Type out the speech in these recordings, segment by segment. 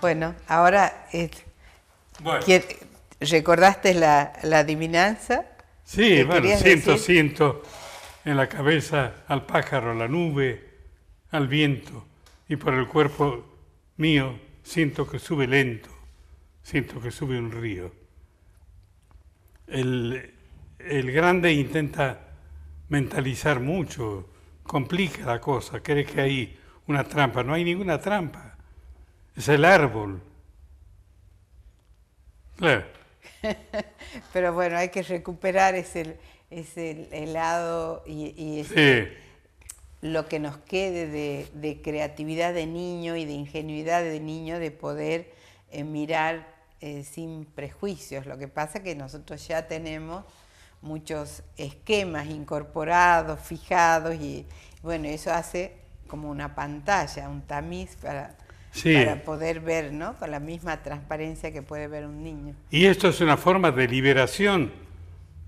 Bueno, ahora Bueno, ¿recordaste la adivinanza sí, que bueno, querías decir? siento en la cabeza al pájaro, a la nube, al viento, y por el cuerpo mío siento que sube lento, siento que sube un río. El grande intenta mentalizar mucho, complica la cosa, cree que hay una trampa. No hay ninguna trampa, es el árbol. Claro, Pero bueno, hay que recuperar ese lado y sí, lo que nos quede de creatividad de niño y de ingenuidad de niño, de poder mirar sin prejuicios. Lo que pasa es que nosotros ya tenemos muchos esquemas incorporados, fijados, y bueno, eso hace como una pantalla, un tamiz sí. para poder ver, ¿no? Con la misma transparencia que puede ver un niño. Y esto es una forma de liberación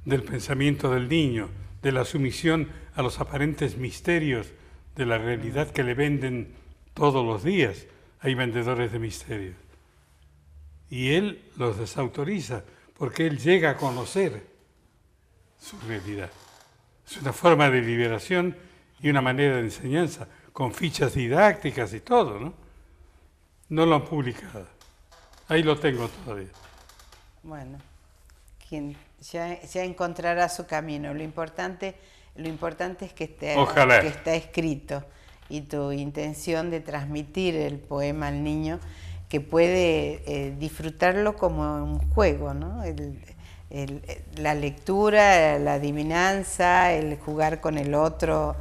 del pensamiento del niño, de la sumisión a los aparentes misterios de la realidad que le venden todos los días. Hay vendedores de misterios. Y él los desautoriza porque él llega a conocer su realidad. Es una forma de liberación y una manera de enseñanza, con fichas didácticas y todo, ¿no? No lo han publicado. Ahí lo tengo todavía. Bueno, quien ya encontrará su camino. Lo importante es Ojalá. que está escrito, y tu intención de transmitir el poema al niño, que puede disfrutarlo como un juego, ¿no? La lectura, la adivinanza, el jugar con el otro,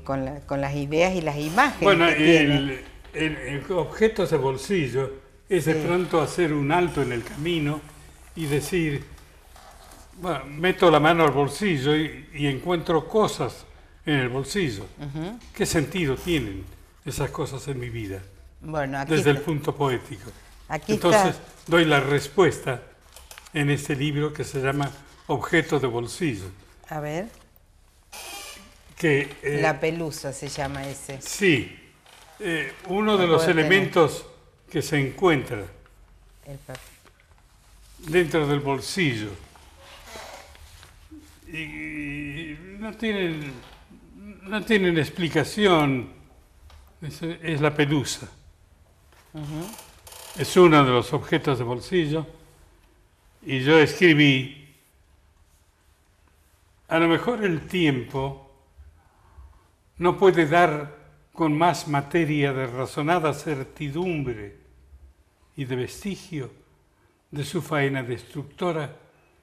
con las ideas y las imágenes Bueno, que tiene. el objetos de bolsillo es de Sí. pronto hacer un alto en el camino y decir, bueno, meto la mano al bolsillo y encuentro cosas en el bolsillo. ¿Qué sentido tienen esas cosas en mi vida? Bueno, Desde el punto poético. aquí está. Entonces doy la respuesta en este libro que se llama Objetos de bolsillo. A ver, Que, la pelusa se llama ese. sí, uno de Lo los puedo tener. elementos que se encuentra El papel. dentro del bolsillo y no tienen explicación, es la pelusa. Es uno de los objetos de bolsillo y yo escribí, a lo mejor el tiempo no puede dar con más materia de razonada certidumbre y de vestigio de su faena destructora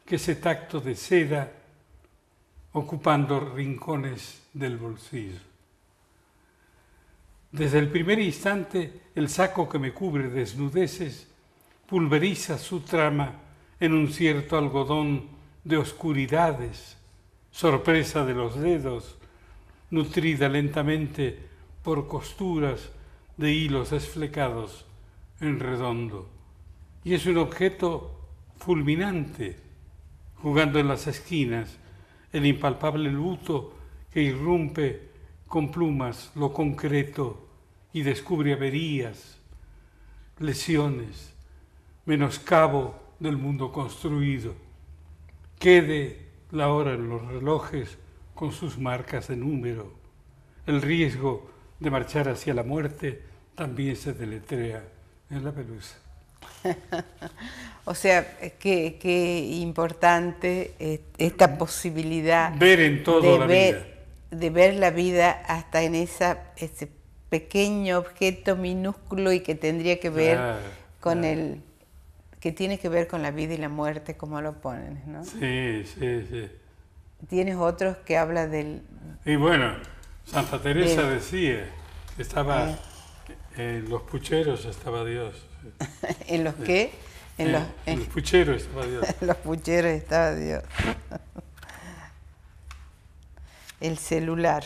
que ese tacto de seda ocupando rincones del bolsillo. Desde el primer instante, el saco que me cubre desnudeces pulveriza su trama en un cierto algodón de oscuridades, sorpresa de los dedos, nutrida lentamente por costuras de hilos desflecados en redondo. Y es un objeto fulminante, jugando en las esquinas, el impalpable luto que irrumpe con plumas lo concreto y descubre averías, lesiones, menoscabo del mundo construido. Quede la hora en los relojes con sus marcas de número. El riesgo de marchar hacia la muerte también se deletrea en la pelusa. O sea, qué importante esta posibilidad Ver en todo la vida. de ver la vida hasta en ese pequeño objeto minúsculo, y que tendría que ver con claro. que tiene que ver con la vida y la muerte, como lo ponen, ¿no? Sí, sí, sí. Tienes otros que habla Y bueno, Santa Teresa de decía que estaba en los pucheros estaba Dios. en los que En los pucheros estaba Dios. en los pucheros estaba Dios. El celular.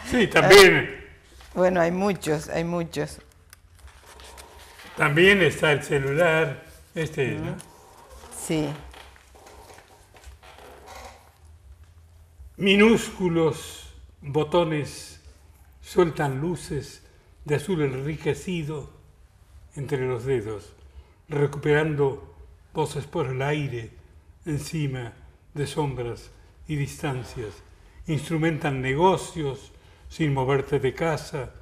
Sí, también, Bueno, hay muchos, hay muchos. también está el celular, ¿no? Sí. Minúsculos botones sueltan luces de azul enriquecido entre los dedos, recuperando voces por el aire encima de sombras y distancias. Instrumentan negocios sin moverte de casa,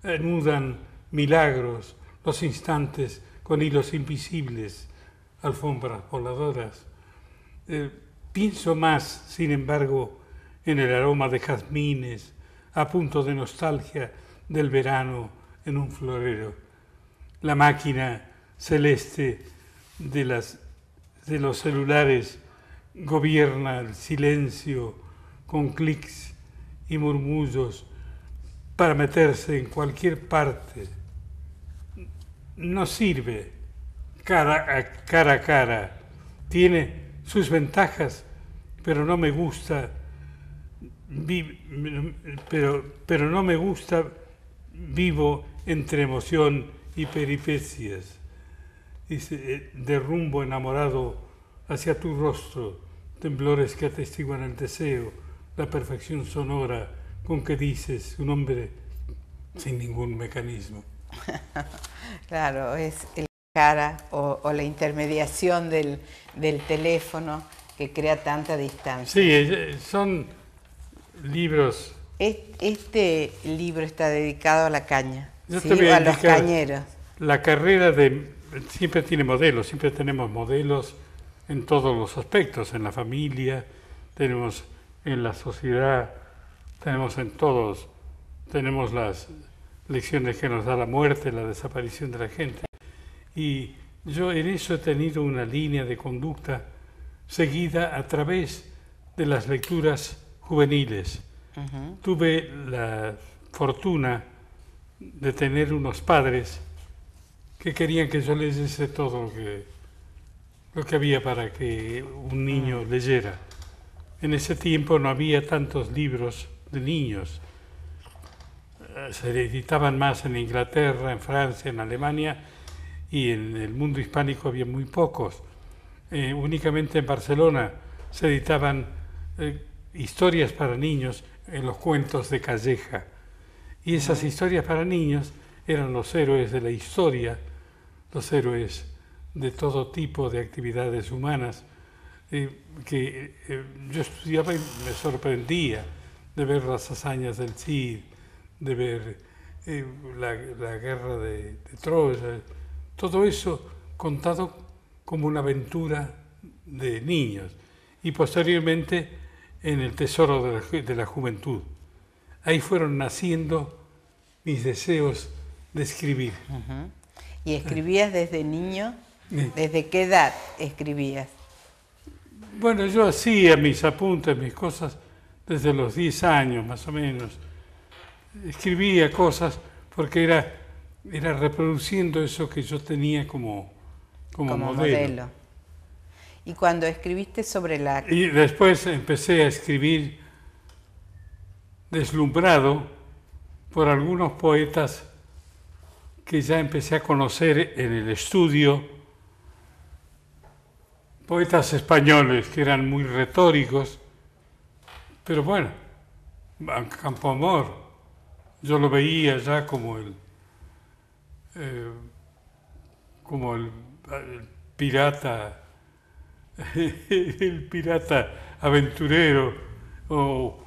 anudan milagros, los instantes con hilos invisibles, alfombras voladoras. Pienso más, sin embargo, en el aroma de jazmines, a punto de nostalgia del verano en un florero. La máquina celeste de los celulares gobierna el silencio con clics y murmullos para meterse en cualquier parte. No sirve cara a cara. Tiene sus ventajas, pero no me gusta. Pero no me gusta. Vivo entre emoción y peripecias. Dice, de rumbo enamorado hacia tu rostro, temblores que atestiguan el deseo, la perfección sonora con que dices un hombre sin ningún mecanismo. Claro, es el cara o la intermediación del teléfono que crea tanta distancia. Sí, son libros. Este libro está dedicado a la caña, ¿sí? A los cañeros. La carrera siempre tiene modelos, siempre tenemos modelos en todos los aspectos, en la familia, tenemos en la sociedad, tenemos en todos, tenemos las lecciones que nos da la muerte, la desaparición de la gente. Y yo en eso he tenido una línea de conducta seguida a través de las lecturas juveniles. Uh-huh. Tuve la fortuna de tener unos padres que querían que yo leyese todo lo que había para que un niño leyera. En ese tiempo no había tantos libros de niños. Se editaban más en Inglaterra, en Francia, en Alemania, y en el mundo hispánico había muy pocos. Únicamente en Barcelona se editaban historias para niños en los cuentos de Calleja. Y esas historias para niños eran los héroes de la historia, los héroes de todo tipo de actividades humanas, que yo estudiaba y me sorprendía de ver las hazañas del Cid, de ver la guerra de Troya, todo eso contado como una aventura de niños. Y posteriormente en el tesoro de la juventud. Ahí fueron naciendo mis deseos de escribir. Uh-huh. ¿Y escribías desde niño? ¿Desde qué edad escribías? Bueno, yo hacía mis apuntes, mis cosas, desde los 10 años más o menos. Escribía cosas porque era reproduciendo eso que yo tenía como modelo. Y cuando escribiste sobre la... Y después empecé a escribir deslumbrado por algunos poetas que ya empecé a conocer en el estudio, poetas españoles que eran muy retóricos, pero bueno, Campoamor, yo lo veía ya como el pirata, el pirata aventurero, o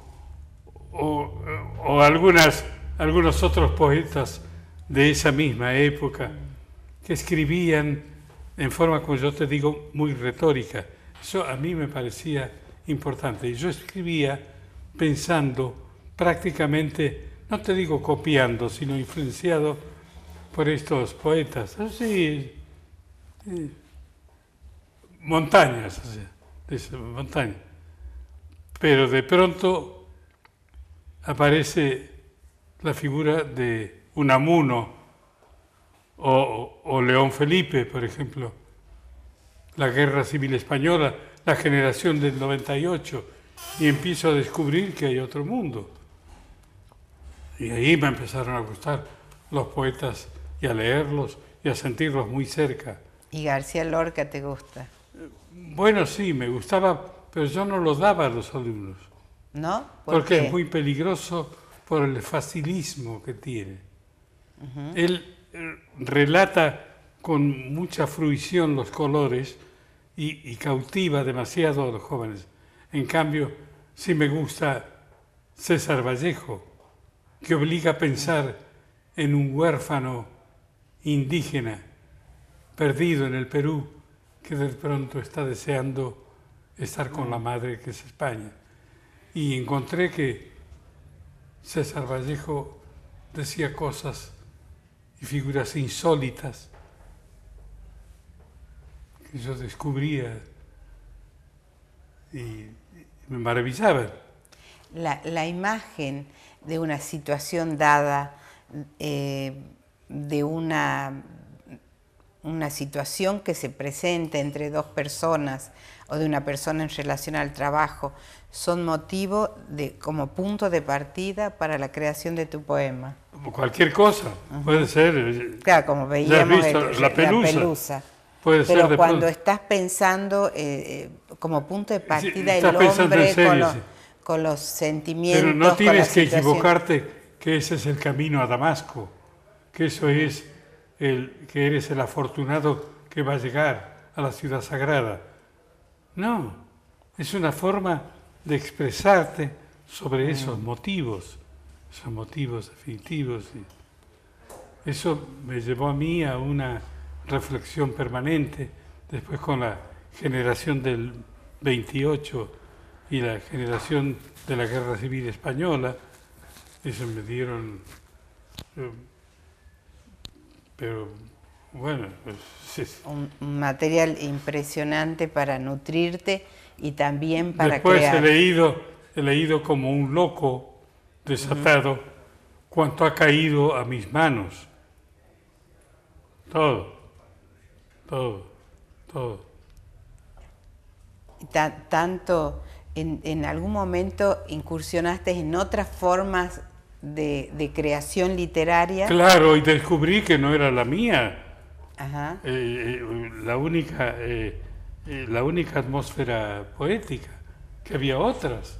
algunos otros poetas de esa misma época que escribían en forma, como yo te digo, muy retórica. Eso a mí me parecía importante. Y yo escribía pensando prácticamente, no te digo copiando, sino influenciado por estos poetas. Así, montañas, o sea, montañas. Pero de pronto aparece la figura de Unamuno o León Felipe, por ejemplo, la Guerra Civil Española, la generación del 98, y empiezo a descubrir que hay otro mundo. Y ahí me empezaron a gustar los poetas y a leerlos y a sentirlos muy cerca. ¿Y García Lorca te gusta? Bueno, sí, me gustaba, pero yo no lo daba a los alumnos. ¿No? Porque es muy peligroso por el facilismo que tiene. Él relata con mucha fruición los colores y cautiva demasiado a los jóvenes. En cambio, sí me gusta César Vallejo, que obliga a pensar en un huérfano indígena perdido en el Perú, que de pronto está deseando estar con la madre, que es España. Y encontré que César Vallejo decía cosas y figuras insólitas que yo descubría y me maravillaban. La imagen de una situación dada, de una situación que se presenta entre dos personas o de una persona en relación al trabajo, son motivo como punto de partida para la creación de tu poema. Cualquier cosa, puede ser. Claro, como veíamos la pelusa. Puede pero ser cuando pronto. estás pensando como punto de partida Sí, el hombre serio, con los sentimientos. Pero no tienes que situación. equivocarte que ese es el camino a Damasco, que eso es que eres el afortunado que va a llegar a la ciudad sagrada. No, es una forma de expresarte sobre esos motivos definitivos. Y eso me llevó a mí a una reflexión permanente, después con la generación del 28 y la generación de la Guerra Civil Española, eso me dieron... pero bueno, pues, sí. Un material impresionante para nutrirte y también para después crear. He leído como un loco desatado cuanto ha caído a mis manos. Todo. Tanto en algún momento incursionaste en otras formas de creación literaria. Claro, y descubrí que no era la mía. Ajá. La única atmósfera poética, que había otras,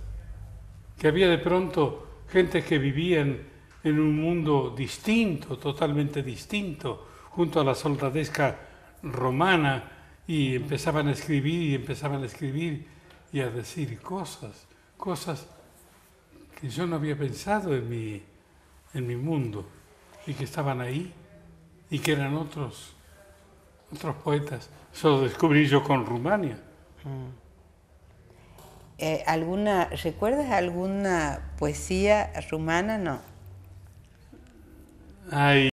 que había de pronto gente que vivían en un mundo distinto, totalmente distinto, junto a la soldadesca romana, y empezaban a escribir y a decir cosas que yo no había pensado en mi mundo, y que estaban ahí, y que eran otros poetas. Eso lo descubrí yo con Rumania. ¿Recuerdas alguna poesía rumana? No. Ay,